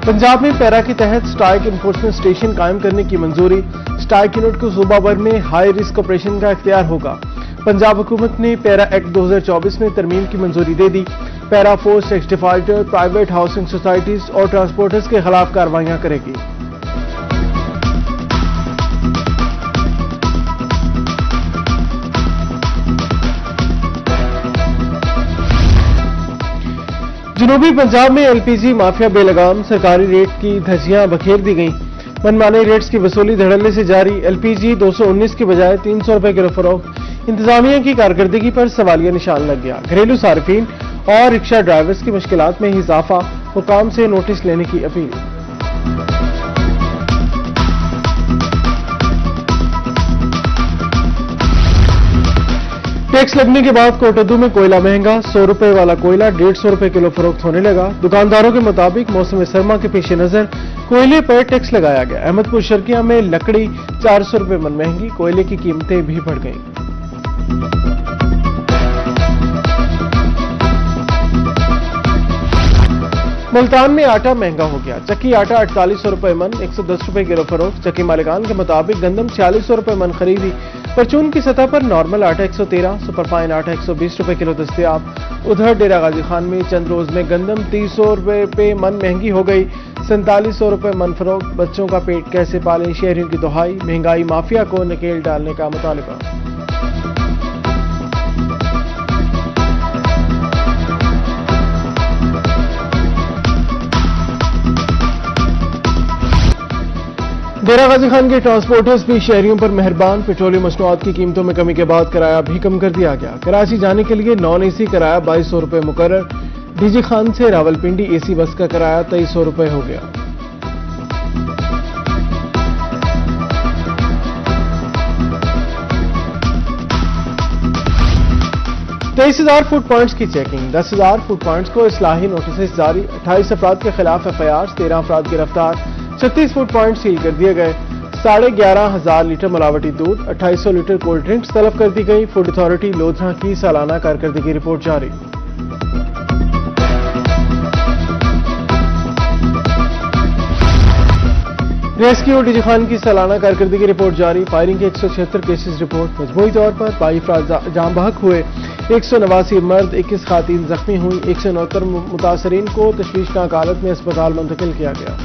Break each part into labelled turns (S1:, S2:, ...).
S1: पंजाब में पैरा के तहत स्ट्राइक इन्फोर्समेंट स्टेशन कायम करने की मंजूरी। स्ट्राइक यूनिट को सूबा भर में हाई रिस्क ऑपरेशन का इख्तियार होगा। पंजाब हुकूमत ने पैरा एक्ट 2024 में तरमीम की मंजूरी दे दी। Para force ex defaulter, private housing societies और ट्रांसपोर्टर्स के खिलाफ कार्रवाइयां करेगी। जनूबी पंजाब में एलपीजी माफिया बेलगाम, सरकारी रेट की धज्जियां बखेर दी गईं। मनमाने रेट्स की वसूली धड़ल्ले से जारी। एलपीजी 219 की बजाय 300 रुपए किलो फरोख्त। इंतजामिया की कारकर्दगी पर सवालिया निशान लग गया। घरेलू सार्फिन और रिक्शा ड्राइवर्स की मुश्किलात में इजाफा। हुकाम से नोटिस लेने की अपील। टैक्स लगने के बाद कोटद्दू में कोयला महंगा। 100 रुपए वाला कोयला 150 रुपए किलो फरोख्त होने लगा। दुकानदारों के मुताबिक मौसम सरमा के पेश नजर कोयले पर टैक्स लगाया गया। अहमदपुर शर्किया में लकड़ी 400 रुपए मन महंगी। कोयले की कीमतें भी बढ़ गईं। मुल्तान में आटा महंगा हो गया। चक्की आटा 4800 रुपए मन, 110 रुपए किलो फरोख्त। चक्की मालिकान के मुताबिक गंदम 4600 रुपए मन खरीदी। परचून की सतह पर नॉर्मल आटा 113, सुपरफाइन आटा 120 रुपए किलो दस्तयाब। उधर डेरा गाजी खान में चंद रोज में गंदम 300 रुपए पे मन महंगी हो गई। 4700 रुपए मन फरोख्त। बच्चों का पेट कैसे पाले, शहरियों की दुहाई। महंगाई माफिया को नकेल डालने का मुतालबा। डेरा गाजी खान के ट्रांसपोर्टर्स भी शहरियों पर मेहरबान। पेट्रोलियम मसनूआत की कीमतों में कमी के बाद किराया भी कम कर दिया गया। कराची जाने के लिए नॉन एसी किराया 2200 रुपए मुकर्रर। डीजी खान से रावलपिंडी एसी बस का किराया 2300 रुपए हो गया। तेईस 1000 फूड पॉइंट्स की चेकिंग। 10,000 फूड पॉइंट्स को इस्लाही नोटिस जारी। 28 अफराद के खिलाफ एफआईआर, 13 अफराद गिरफ्तार। 36 फूड पॉइंट सील कर दिए गए। 11,500 लीटर मिलावटी दूध, 2800 लीटर कोल्ड ड्रिंक्स तलब कर दी गई। फूड अथॉरिटी लोधरा की सालाना कारकर्दगी रिपोर्ट जारी। रेस्क्यू डीजी खान की सालाना कारकर्दगी रिपोर्ट जारी। फायरिंग के 176 केसेस रिपोर्ट। मजमूई तौर पर 22 अफराद जाम बहक हुए। 189 मर्द, 21 खातीन जख्मी हुई। 169 मुतासरीन को तशवीशनाक हालत में अस्पताल मुंतकिल किया गया।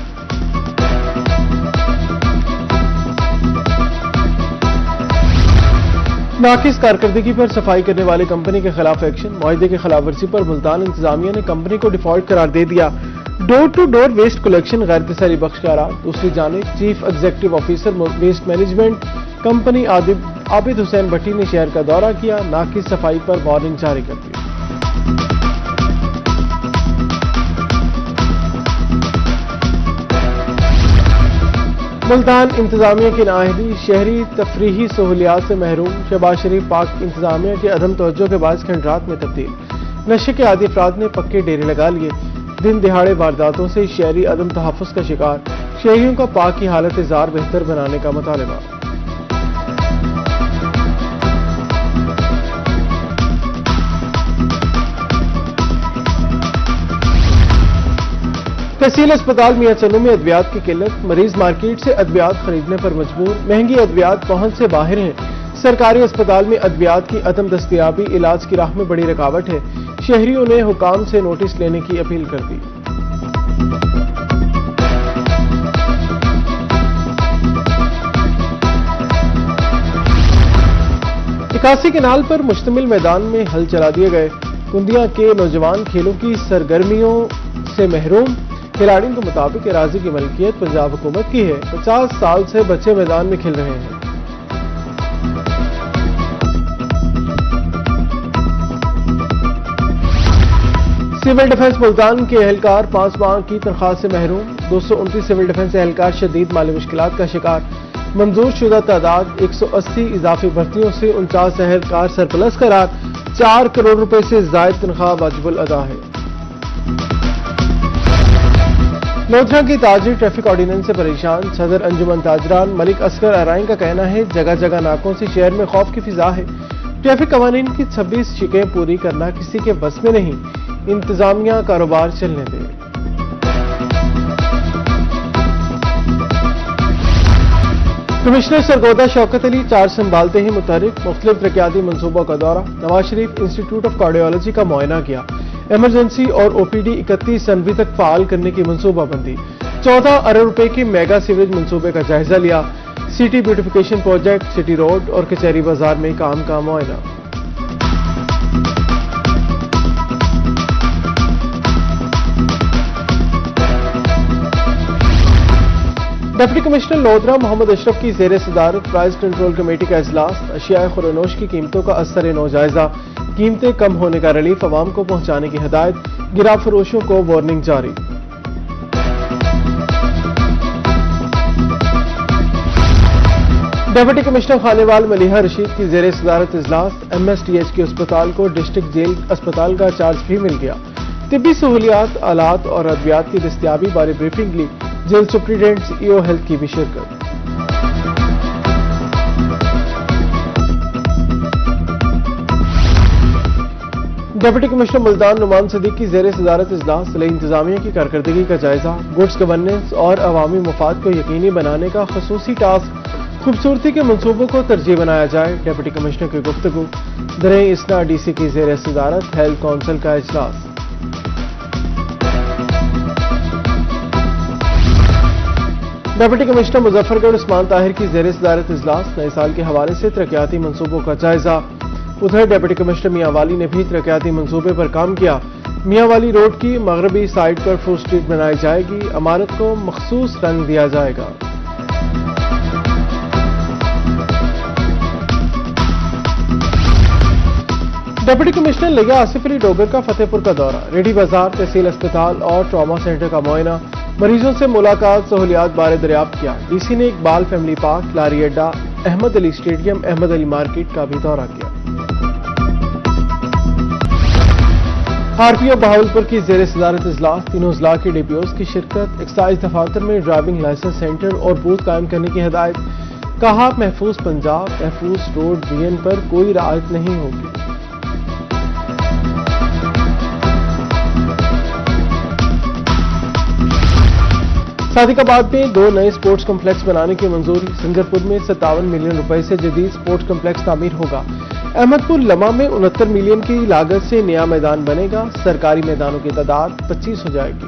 S1: नाकिस कारकर्दगी पर सफाई करने वाली कंपनी के खिलाफ एक्शन। मुआहदे की खिलाफ वर्जी पर मुल्तान इंतजामिया ने कंपनी को डिफॉल्ट करार दे दिया। Door to door waste collection गैर तसल्ली बख्श करार। दूसरी जानिब chief executive officer waste management company Abid Hussain Bhatti ने शहर का दौरा किया। नाकिस सफाई पर वार्निंग जारी कर दी। मुल्तान इंतजामिया की नाअहली, शहरी तफरीही सहूलियात से महरूम। शहबाज शरीफ पाक इंतजामिया के अदम तवज्जो के बायस खंडरात में तब्दील। नशे के आदी अफराद ने पक्के डेरे लगा लिए। दिन दिहाड़े वारदातों से शहरी अदम तहफ़्फ़ुज़ का शिकार। शहरियों का पाक की हालत जार बेहतर बनाने का मुतालबा। तहसील अस्पताल मियां चन्नू में अद्वियात की किल्लत। मरीज मार्केट से अद्वियात खरीदने पर मजबूर। महंगी अद्वियात पहुंच से बाहर हैं। सरकारी अस्पताल में अद्वियात की अदम दस्तयाबी इलाज की राह में बड़ी रुकावट है। शहरियों ने हुकाम से नोटिस लेने की अपील कर दी। इक्यासी केनाल पर मुश्तमिल मैदान में हल चला दिए गए। कुंदिया के नौजवान खेलों की सरगर्मियों से महरूम। खिलाड़ियों के मुताबिक अराजी की मलकियत पंजाब हुकूमत की है। 50 साल से बच्चे मैदान में खेल रहे हैं। सिविल डिफेंस मुल्तान के एहलकार 5 माह की तनख्वाह से महरूम। 229 सिविल डिफेंस एहलकार शदीद माली मुश्किलात का शिकार। मंजूर शुदा तादाद 180, इजाफी भर्तियों से 49 एहलकार सरप्लस करार। 4 करोड़ रुपए से जायद तनख्वाह वाजिबुल अदा है। लोधरा की ताजिर ट्रैफिक ऑर्डिनेंस से परेशान। सदर अंजुमन ताजरान मलिक असगर अराइन का कहना है जगह जगह नाकों से शहर में खौफ की फिजा है। ट्रैफिक कवानीन की 26 शिकें पूरी करना किसी के बस में नहीं। इंतजामिया कारोबार चलने दे। कमिश्नर सरगोदा शौकत अली चार्ज संभालते ही मुतहरिक मुख्तलिफ तरक्याती मनसूबों का दौरा। Nawaz Sharif institute of cardiology का मुआयना किया। इमरजेंसी और ओपीडी 31 जनवरी तक फाल करने की मनसूबाबंदी। 14 अरब रुपए की मेगा सीवरेज मनसूबे का जायजा लिया। City beautification project, city road और कचहरी बाजार में काम का मुआयना। डिप्टी कमिश्नर लोधरा मोहम्मद अशरफ की ज़ेर सदारत प्राइस कंट्रोल कमेटी का इजलास। अशियाए खुरनोश की कीमतों का असर नो जायजा। कीमतें कम होने का रिलीफ अवाम को पहुंचाने की हिदायत। गिराव फरोशों को वार्निंग जारी। डिप्टी कमिश्नर खानेवाल मलिहा रशीद की ज़ेर सदारत इजलास। MSTH के अस्पताल को डिस्ट्रिक्ट जेल अस्पताल का चार्ज भी मिल गया। तिब्बी सहूलियात, आलात और अद्वियात की दस्तियाबी बारे ब्रीफिंग ली। जेल सुप्रीडेंट CEO हेल्थ की भी शिरकत। डिप्टी कमिश्नर मुल्तान नुमान सदीक की ज़ेर सदारत इजलास। जिले इंतजामिया की कारकर्दगी का जायजा। गुड्स गवर्नेंस और अवामी मफाद को यकीनी बनाने का खसूसी टास्क। खूबसूरती के मनसूबों को तरजीह बनाया जाए। डिप्टी कमिश्नर की गुफ्तगू। दरे इसना DC की ज़ेर सदारत हेल्थ काउंसिल का इजलास। डिप्टी कमिश्नर मुजफ्फरगढ़ उस्मान ताहिर की ज़ेर सदारत इजलास। नए साल के हवाले से तरक्याती मनसूबों का जायजा। उधर डिप्टी कमिश्नर मियांवाली ने भी तरक्याती मनसूबे पर काम किया। मियांवाली रोड की मगरबी साइड पर फूड स्ट्रीट बनाई जाएगी। इमारत को मखसूस रंग दिया जाएगा। डिप्टी कमिश्नर लिया आसिफ अली डोगर का फतेहपुर का दौरा। रेडी बाजार, तहसील अस्पताल और ट्रॉमा सेंटर का मुआयना। मरीजों से मुलाकात, सहूलियात बारे दरियाफ्त किया। DC ने इकबाल फैमिली पार्क, लारी अड्डा, अहमद अली स्टेडियम, अहमद अली मार्केट का भी दौरा किया। RPO बहावलपुर की ज़ेर सदारत इजलास। तीनों अजला के DPOs की शिरकत। एक्साइज दफातर में ड्राइविंग लाइसेंस सेंटर और बूथ कायम करने की हिदायत। कहा महफूज पंजाब, महफूज रोड VN पर कोई रियायत नहीं होगी। सादिकाबाद में 2 नए स्पोर्ट्स कॉम्प्लेक्स बनाने की मंजूरी। सिंगरपुर में 57 मिलियन रुपए से जदीद स्पोर्ट्स कॉम्प्लेक्स तामीर होगा। अहमदपुर लमा में 69 मिलियन की लागत से नया मैदान बनेगा। सरकारी मैदानों की तादाद 25 हो जाएगी।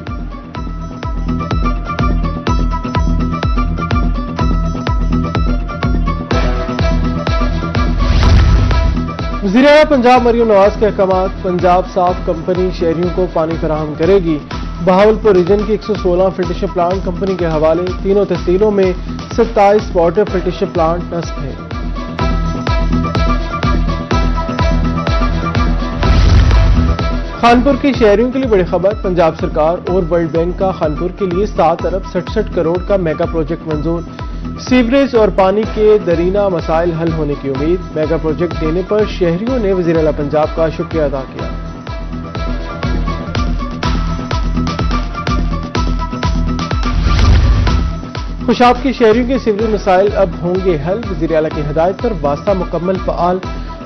S1: वज़ीर-ए-आला पंजाब मरियम नवाज के अहकामात। पंजाब साफ कंपनी शहरियों को पानी फराहम करेगी। बहावलपुर रीजन की 116 फिल्ट्रेशन प्लांट कंपनी के हवाले। तीनों तहसीलों में 27 वाटर फिल्ट्रेशन प्लांट नस्ब हैं। खानपुर के शहरियों के लिए बड़ी खबर। पंजाब सरकार और वर्ल्ड बैंक का खानपुर के लिए 7 अरब 67 करोड़ का मेगा प्रोजेक्ट मंजूर। सीवरेज और पानी के दरीना मसाइल हल होने की उम्मीद। मेगा प्रोजेक्ट देने पर शहरियों ने वज़ीर-ए-आला पंजाब का शुक्रिया अदा किया। खुशाब के शहरियों के सीवरेज मसाइल अब होंगे हल। वज़ीर-ए-आला की हिदायत पर वास्ता मुकम्मल फ़आल।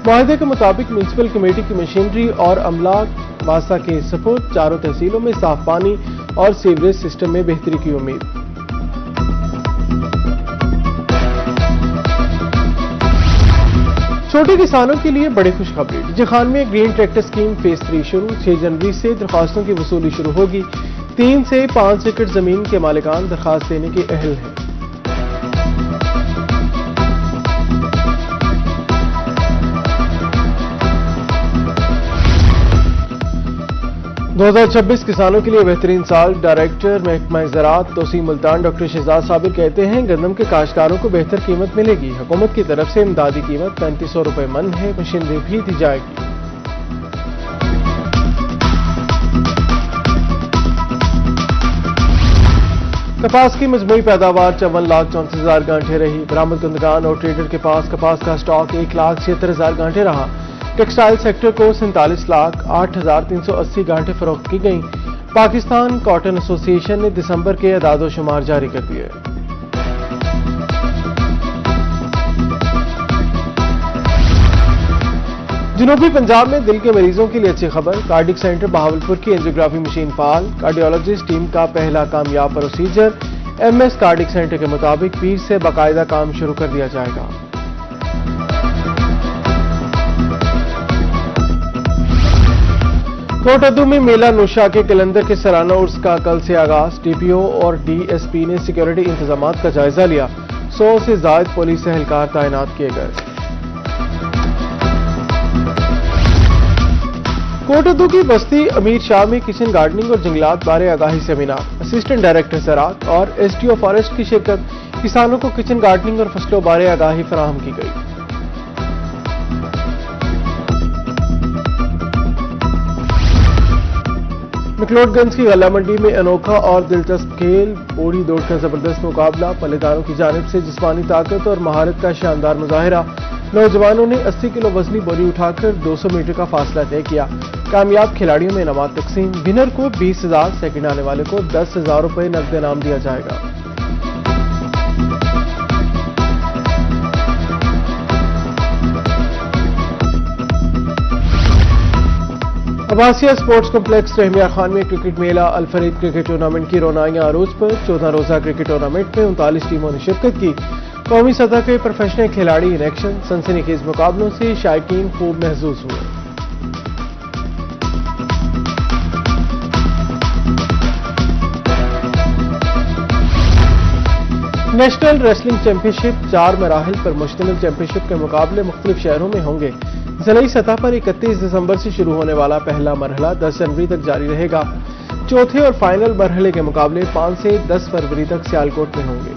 S1: मुआहदे के मुताबिक म्यूनसिपल कमेटी की मशीनरी और अमला वास्ता के सपोर्ट। चारों तहसीलों में साफ पानी और सीवरेज सिस्टम में बेहतरी की उम्मीद। छोटे किसानों के लिए बड़ी खुशखबरी। डीजे खान में ग्रीन ट्रैक्टर स्कीम फेज 3 शुरू। 6 जनवरी से दरखास्तों की वसूली शुरू होगी। 3 से 5 एकड़ जमीन के मालिकान दरखास्त देने के अहल हैं। दो 2026 किसानों के लिए बेहतरीन साल। डायरेक्टर महकमा ज़राअत तोसीम मुल्तान डॉक्टर शहजाद साबिर कहते हैं गंदम के काश्तकारों को बेहतर कीमत मिलेगी। हुकूमत की तरफ से इमदादी कीमत 3500 रुपए मन है। मशीनरी भी दी जाएगी। कपास की मजमूई पैदावार 54,34,000 गांठे रही। बरामद कंदगान और ट्रेडर के पास कपास का स्टॉक 1,76,000 गांठे रहा। टेक्सटाइल सेक्टर को 47,08,380 गांठे फरोख्त की गईं। पाकिस्तान कॉटन एसोसिएशन ने दिसंबर के अदाद शुमार जारी कर दिए। जनूबी पंजाब में दिल के मरीजों के लिए अच्छी खबर। कार्डिक सेंटर बहावलपुर की एंजियोग्राफी मशीन फाल। कार्डियोलॉजिस्ट टीम का पहला कामयाब प्रोसीजर। MS کارڈک سینٹر کے مطابق پیر سے باقاعدہ کام شروع کر دیا جائے گا۔ کوٹادو میں میلہ نوشا کے کیلنڈر کے سالانہ عرس کا کل سے آغاز۔ DPO اور DSP نے سیکیورٹی انتظامات کا جائزہ لیا۔ 100 سے زائد پولیس اہلکار تعینات کیے گئے۔ کوٹادو کی بستی امیر شاہ میں کچن گارڈننگ اور جنگلات بارے آگاہی سیمینار۔ اسسٹنٹ ڈائریکٹر زراعت اور SDO فارسٹ کی شرکت۔ کسانوں کو کچن گارڈننگ اور فصلوں بارے آگاہی فراہم کی گئی۔ مکلوڈ گنج کی غلہ منڈی میں انوکھا اور دلچسپ کھیل بوڑی دوڑ کا زبردست مقابلہ۔ پلےداروں کی جانب سے جسمانی طاقت اور مہارت کا شاندار مظاہرہ۔ نوجوانوں نے 80 کلو وزنی بوری اٹھا کر 200 میٹر کا فاصلہ طے کیا۔ کامیاب کھلاڑیوں میں انعامات تقسیم۔ ونر کو 20,000، سیکنڈ آنے والے کو 10,000 روپے نقد انعام دیا جائے گا۔ عباسیہ سپورٹس کمپلیکس رحمیہ خان میں کرکٹ میلہ الفرید کرکٹ ٹورنامنٹ کی رونائیاں عروج پر۔ 14 روزہ کرکٹ ٹورنامنٹ میں 39 ٹیموں نے شرکت کی۔ قومی سطح کے پروفیشنل کھلاڑی ان ایکشن۔ سنسنی خیز مقابلوں سے شائقین خوب محظوظ ہوئے۔ نیشنل ریسلنگ چیمپئن شپ 4 مراحل پر مشتمل چیمپئن شپ کے مقابلے مختلف شہروں میں ہوں گے۔ ضلعی سطح پر 31 دسمبر سے شروع ہونے والا پہلا مرحلہ 10 جنوری تک جاری رہے گا۔ چوتھے اور فائنل مرحلے کے مقابلے 5 سے 10 فروری تک سیالکوٹ میں ہوں گے۔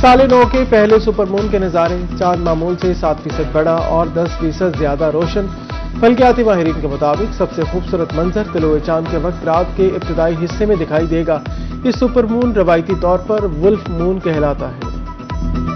S1: سال نو کے پہلے سپر مون کے نظارے۔ چاند معمول سے 7% بڑا اور 10% زیادہ روشن۔ فلکیاتی ماہرین کے مطابق سب سے خوبصورت منظر طلوع چاند کے وقت رات کے ابتدائی حصے میں دکھائی دے گا۔ یہ سپر مون روایتی طور پر ولف مون کہلاتا ہے۔